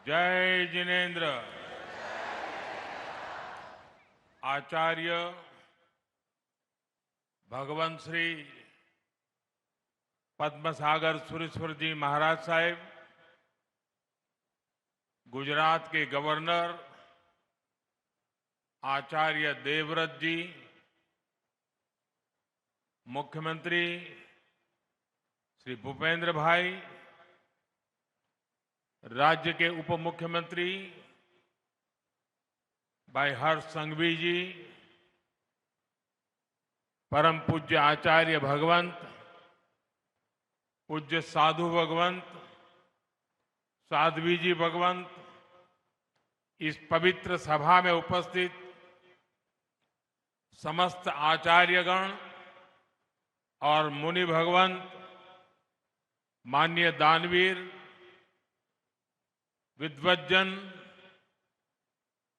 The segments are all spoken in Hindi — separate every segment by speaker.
Speaker 1: जय जिनेन्द्र। आचार्य भगवंत श्री पद्मसागर सुरेश्वर जी महाराज साहेब, गुजरात के गवर्नर आचार्य देवव्रत जी, मुख्यमंत्री श्री भूपेंद्र भाई, राज्य के उप मुख्यमंत्री भाई हर्ष संघवी जी, परम पूज्य आचार्य भगवंत, पूज्य साधु भगवंत, साध्वी जी भगवंत, इस पवित्र सभा में उपस्थित समस्त आचार्यगण और मुनि भगवंत, माननीय दानवीर, विद्वज्जन,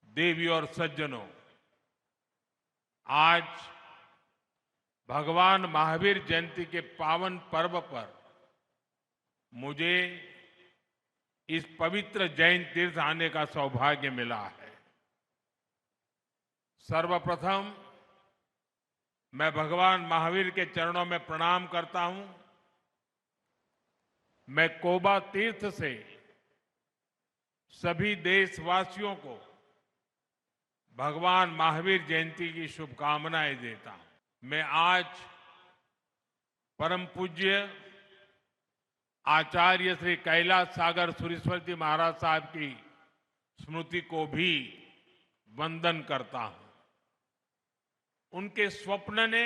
Speaker 1: देवी और सज्जनों, आज भगवान महावीर जयंती के पावन पर्व पर मुझे इस पवित्र जैन तीर्थ आने का सौभाग्य मिला है। सर्वप्रथम मैं भगवान महावीर के चरणों में प्रणाम करता हूं। मैं कोबा तीर्थ से सभी देशवासियों को भगवान महावीर जयंती की शुभकामनाएं देता हूं। मैं आज परम पूज्य आचार्य श्री कैलाश सागर सुरेश्वर जी महाराज साहब की स्मृति को भी वंदन करता हूं। उनके स्वप्न ने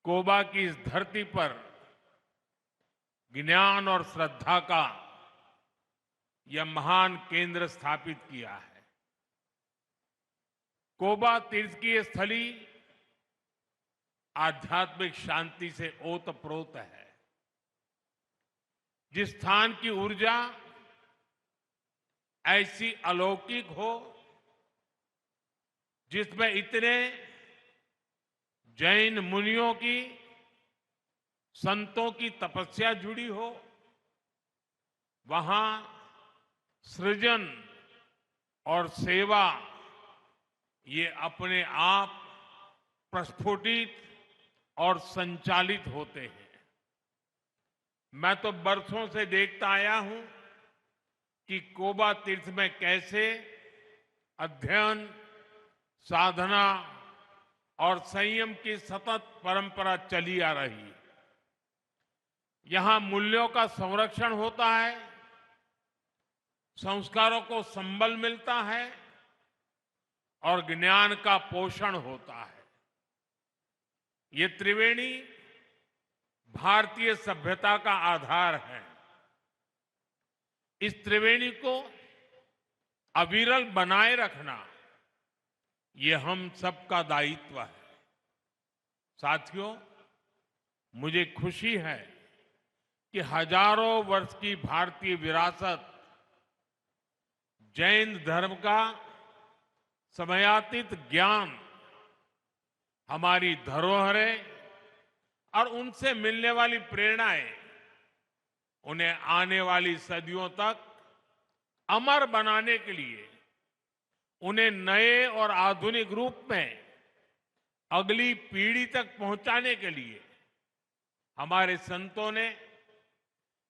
Speaker 1: कोबा की इस धरती पर ज्ञान और श्रद्धा का यह महान केंद्र स्थापित किया है। कोबा तीर्थ की यह स्थली आध्यात्मिक शांति से ओतप्रोत है। जिस स्थान की ऊर्जा ऐसी अलौकिक हो, जिसमें इतने जैन मुनियों की, संतों की तपस्या जुड़ी हो, वहां सृजन और सेवा ये अपने आप प्रस्फुटित और संचालित होते हैं। मैं तो बरसों से देखता आया हूं कि कोबा तीर्थ में कैसे अध्ययन, साधना और संयम की सतत परंपरा चली आ रही है। यहां मूल्यों का संरक्षण होता है, संस्कारों को संबल मिलता है और ज्ञान का पोषण होता है। ये त्रिवेणी भारतीय सभ्यता का आधार है। इस त्रिवेणी को अविरल बनाए रखना ये हम सबका दायित्व है। साथियों, मुझे खुशी है कि हजारों वर्ष की भारतीय विरासत, जैन धर्म का समयातीत ज्ञान, हमारी धरोहरें और उनसे मिलने वाली प्रेरणाएं उन्हें आने वाली सदियों तक अमर बनाने के लिए, उन्हें नए और आधुनिक रूप में अगली पीढ़ी तक पहुंचाने के लिए हमारे संतों ने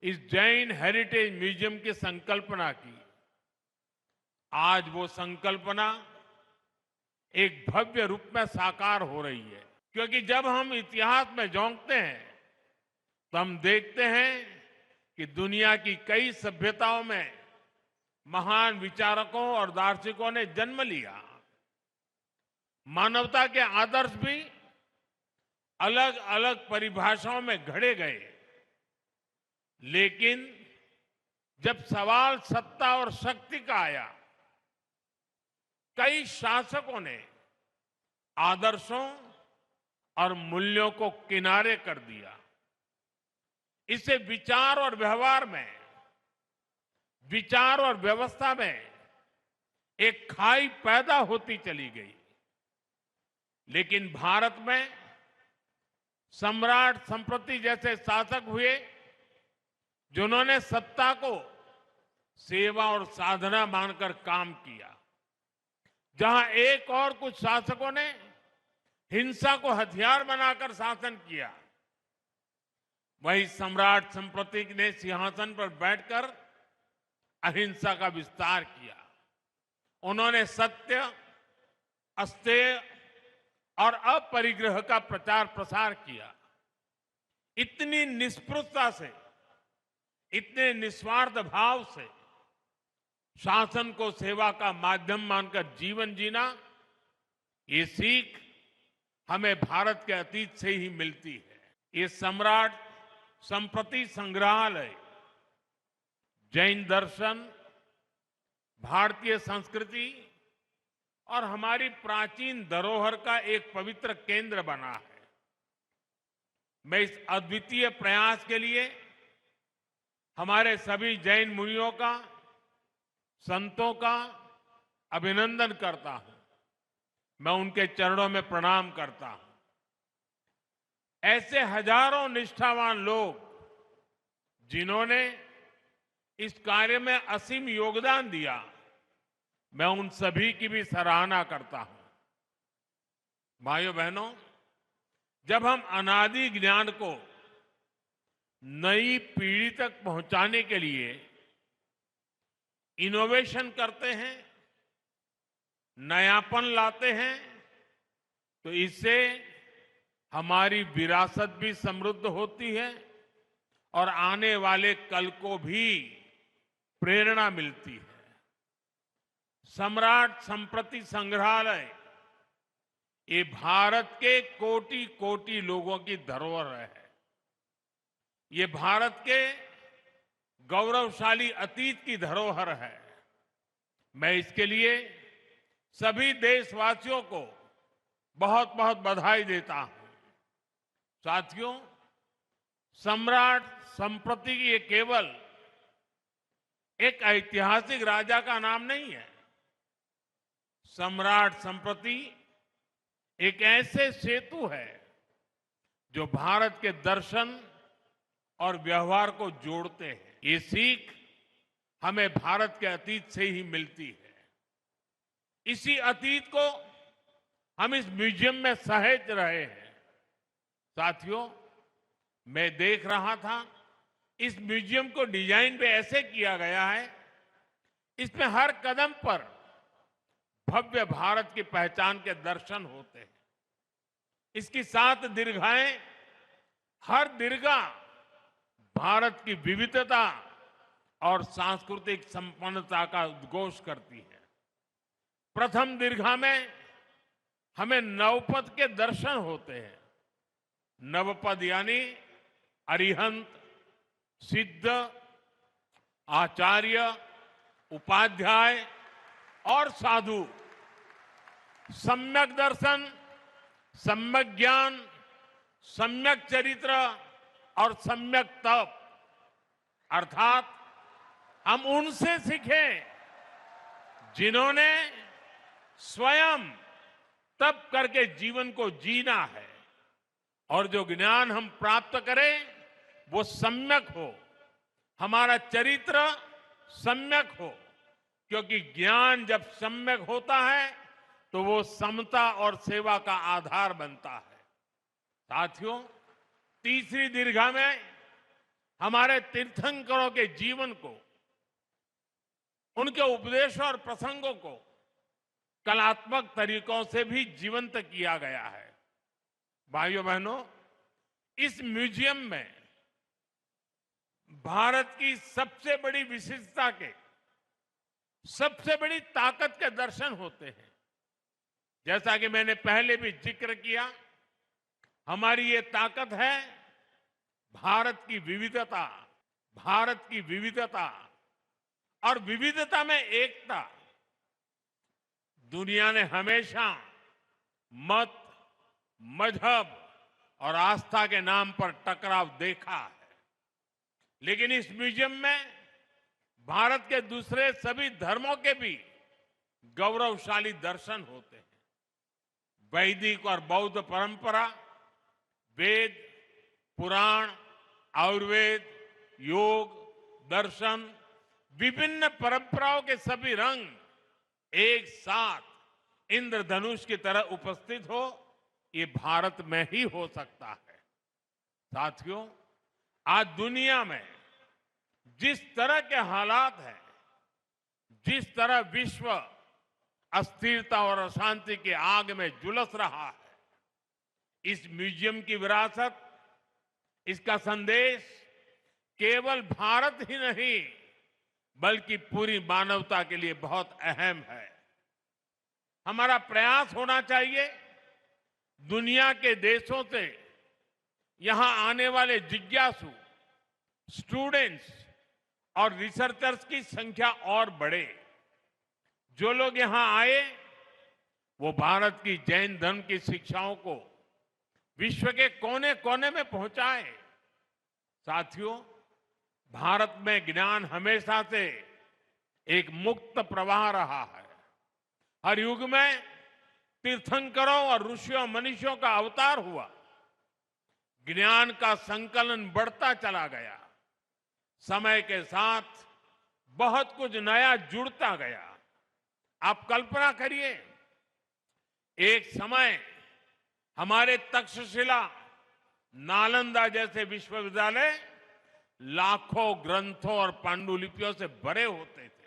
Speaker 1: इस जैन हेरिटेज म्यूजियम की संकल्पना की। आज वो संकल्पना एक भव्य रूप में साकार हो रही है, क्योंकि जब हम इतिहास में झांकते हैं तो हम देखते हैं कि दुनिया की कई सभ्यताओं में महान विचारकों और दार्शनिकों ने जन्म लिया। मानवता के आदर्श भी अलग अलग परिभाषाओं में घड़े गए, लेकिन जब सवाल सत्ता और शक्ति का आया, कई शासकों ने आदर्शों और मूल्यों को किनारे कर दिया। इससे विचार और व्यवहार में, विचार और व्यवस्था में एक खाई पैदा होती चली गई। लेकिन भारत में सम्राट संप्रति जैसे शासक हुए जिन्होंने सत्ता को सेवा और साधना मानकर काम किया। जहां एक और कुछ शासकों ने हिंसा को हथियार बनाकर शासन किया, वहीं सम्राट संप्रति ने सिंहासन पर बैठकर अहिंसा का विस्तार किया। उन्होंने सत्य, अस्तेय और अपरिग्रह का प्रचार प्रसार किया। इतनी निष्पृहता से, इतने निस्वार्थ भाव से शासन को सेवा का माध्यम मानकर जीवन जीना, ये सीख हमें भारत के अतीत से ही मिलती है। ये सम्राट संप्रति संग्रहालय जैन दर्शन, भारतीय संस्कृति और हमारी प्राचीन धरोहर का एक पवित्र केंद्र बना है। मैं इस अद्वितीय प्रयास के लिए हमारे सभी जैन मुनियों का, संतों का अभिनंदन करता हूं। मैं उनके चरणों में प्रणाम करता हूं। ऐसे हजारों निष्ठावान लोग जिन्होंने इस कार्य में असीम योगदान दिया, मैं उन सभी की भी सराहना करता हूं। भाइयों बहनों, जब हम अनादि ज्ञान को नई पीढ़ी तक पहुंचाने के लिए इनोवेशन करते हैं, नयापन लाते हैं, तो इससे हमारी विरासत भी समृद्ध होती है और आने वाले कल को भी प्रेरणा मिलती है। सम्राट संप्रति संग्रहालय ये भारत के कोटि कोटि लोगों की धरोहर है। ये भारत के गौरवशाली अतीत की धरोहर है। मैं इसके लिए सभी देशवासियों को बहुत बहुत बधाई देता हूं। साथियों, सम्राट संप्रति ये केवल एक ऐतिहासिक राजा का नाम नहीं है। सम्राट संप्रति एक ऐसे सेतु है जो भारत के दर्शन और व्यवहार को जोड़ते हैं। ये सीख हमें भारत के अतीत से ही मिलती है। इसी अतीत को हम इस म्यूजियम में सहेज रहे हैं। साथियों, मैं देख रहा था, इस म्यूजियम को डिजाइन पे ऐसे किया गया है, इसमें हर कदम पर भव्य भारत की पहचान के दर्शन होते हैं। इसकी 7 दीर्घाएं, हर दीर्घा भारत की विविधता और सांस्कृतिक संपन्नता का उद्घोष करती है। प्रथम दीर्घा में हमें नवपद के दर्शन होते हैं। नवपद यानी अरिहंत, सिद्ध, आचार्य, उपाध्याय और साधु। सम्यक दर्शन, सम्यक ज्ञान, सम्यक चरित्र और सम्यक तप, अर्थात हम उनसे सीखें जिन्होंने स्वयं तप करके जीवन को जीना है, और जो ज्ञान हम प्राप्त करें वो सम्यक हो, हमारा चरित्र सम्यक हो, क्योंकि ज्ञान जब सम्यक होता है तो वो समता और सेवा का आधार बनता है। साथियों, तीसरी दीर्घा में हमारे तीर्थंकरों के जीवन को, उनके उपदेशों और प्रसंगों को कलात्मक तरीकों से भी जीवंत किया गया है। भाइयों बहनों, इस म्यूजियम में भारत की सबसे बड़ी विशिष्टता के, सबसे बड़ी ताकत के दर्शन होते हैं। जैसा कि मैंने पहले भी जिक्र किया, हमारी ये ताकत है भारत की विविधता, भारत की विविधता और विविधता में एकता। दुनिया ने हमेशा मत, मजहब और आस्था के नाम पर टकराव देखा है, लेकिन इस म्यूजियम में भारत के दूसरे सभी धर्मों के भी गौरवशाली दर्शन होते हैं। वैदिक और बौद्ध परंपरा, वेद, पुराण, आयुर्वेद, योग, दर्शन, विभिन्न परंपराओं के सभी रंग एक साथ इंद्रधनुष की तरह उपस्थित हो, ये भारत में ही हो सकता है। साथियों, आज दुनिया में जिस तरह के हालात हैं, जिस तरह विश्व अस्थिरता और अशांति की आग में झुलस रहा है, इस म्यूजियम की विरासत, इसका संदेश केवल भारत ही नहीं बल्कि पूरी मानवता के लिए बहुत अहम है। हमारा प्रयास होना चाहिए दुनिया के देशों से यहां आने वाले जिज्ञासु, स्टूडेंट्स और रिसर्चर्स की संख्या और बढ़े। जो लोग यहां आए वो भारत की जैन धर्म की शिक्षाओं को विश्व के कोने कोने में पहुंचाए। साथियों, भारत में ज्ञान हमेशा से एक मुक्त प्रवाह रहा है। हर युग में तीर्थंकरों और ऋषियों मनीषियों का अवतार हुआ, ज्ञान का संकलन बढ़ता चला गया। समय के साथ बहुत कुछ नया जुड़ता गया। आप कल्पना करिए, एक समय हमारे तक्षशिला, नालंदा जैसे विश्वविद्यालय लाखों ग्रंथों और पांडुलिपियों से भरे होते थे।